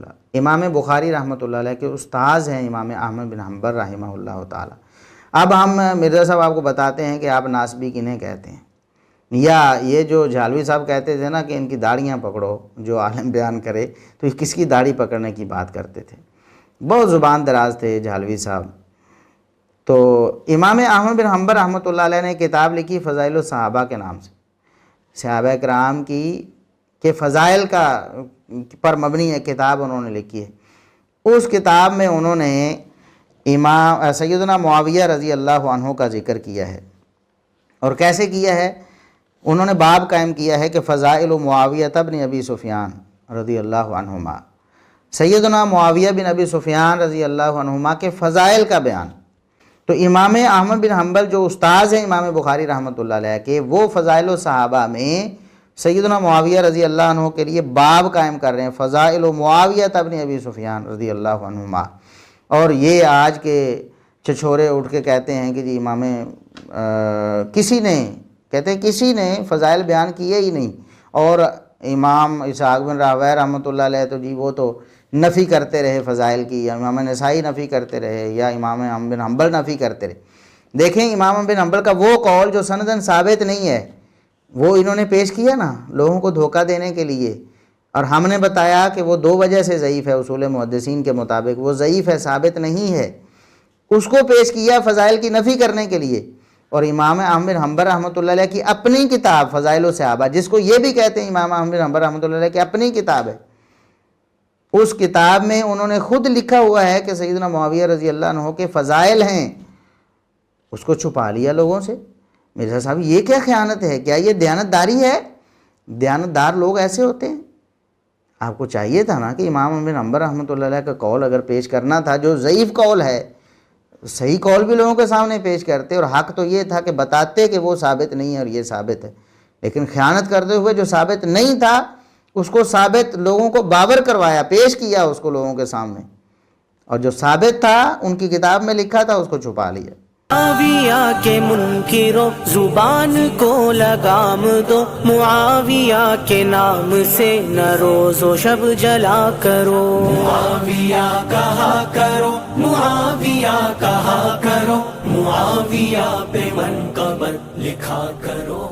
اللہ، امام بخاری رحمۃ اللہ علیہ کے استاذ ہیں امام احمد بن حنبل رحمہ اللہ تعالی۔ اب ہم مرزا صاحب آپ کو بتاتے ہیں کہ آپ ناسبی کنہیں کہتے ہیں، یا یہ جو جھالوی صاحب کہتے تھے نا کہ ان کی داڑھیاں پکڑو جو عالم بیان کرے، تو یہ کس کی داڑھی پکڑنے کی بات کرتے تھے؟ بہت زبان دراز تھے جھالوی صاحب۔ تو امام احمد بن حنبل رحمۃ اللہ علیہ نے کتاب لکھی فضائل الصحابہ کے نام سے، صحابہ کرام کی کہ فضائل کا پر مبنی ایک کتاب انہوں نے لکھی ہے۔ اس کتاب میں انہوں نے امام سیدنا معاویہ رضی اللہ عنہ کا ذکر کیا ہے، اور کیسے کیا ہے؟ انہوں نے باب قائم کیا ہے کہ فضائل معاویہ بن ابی سفیان رضی اللہ عنہما، سیدنا معاویہ بن ابی سفیان رضی اللہ عنہما کے فضائل کا بیان۔ تو امام احمد بن حنبل جو استاذ ہیں امام بخاری رحمۃ اللہ علیہ کے، وہ فضائل الصحابہ میں سیدنا معاویہ رضی اللہ عنہ کے لیے باب قائم کر رہے ہیں، فضائل معاویہ بن ابی سفیان رضی اللہ عنہما۔ اور یہ آج کے چھچھورے اٹھ کے کہتے ہیں کہ جی امام کسی نے فضائل بیان کیے ہی نہیں، اور امام اسحاق بن راہویہ رحمۃ اللہ علیہ تو جی وہ تو نفی کرتے رہے فضائل کی، یا امام نسائی نفی کرتے رہے، یا امام احمد بن حنبل نفی کرتے رہے۔ دیکھیں امام احمد بن حنبل کا وہ قول جو سندن ثابت نہیں ہے، وہ انہوں نے پیش کیا نا لوگوں کو دھوکہ دینے کے لیے، اور ہم نے بتایا کہ وہ دو وجہ سے ضعیف ہے، اصول محدثین کے مطابق وہ ضعیف ہے، ثابت نہیں ہے۔ اس کو پیش کیا فضائل کی نفی کرنے کے لیے، اور امام احمد بن حنبل رحمۃ اللہ علیہ کی اپنی کتاب فضائل الصحابہ، جس کو یہ بھی کہتے ہیں امام احمد بن حنبل رحمۃ اللہ علیہ کی اپنی کتاب ہے، اس کتاب میں انہوں نے خود لکھا ہوا ہے کہ سیدنا معاویہ رضی اللہ عنہ کے فضائل ہیں، اس کو چھپا لیا لوگوں سے۔ مرزا صاحب یہ کیا خیانت ہے؟ کیا یہ دیانتداری ہے؟ دیانتدار لوگ ایسے ہوتے ہیں؟ آپ کو چاہیے تھا نا کہ امام احمد بن حنبل رحمۃ اللہ علیہ کا قول اگر پیش کرنا تھا جو ضعیف قول ہے، صحیح قول بھی لوگوں کے سامنے پیش کرتے، اور حق تو یہ تھا کہ بتاتے کہ وہ ثابت نہیں ہے اور یہ ثابت ہے، لیکن خیانت کرتے ہوئے جو ثابت نہیں تھا اس کو ثابت لوگوں کو باور کروایا، پیش کیا اس کو لوگوں کے سامنے، اور جو ثابت تھا ان کی کتاب میں لکھا تھا اس کو چھپا لیا۔ معاویہ کے منکرو زبان کو لگام دو، معاویہ کے نام سے نہ روز و شب جلا کرو، معاویہ کہا کرو، معاویہ کہا کرو، معاویہ پہ منقبت لکھا کرو۔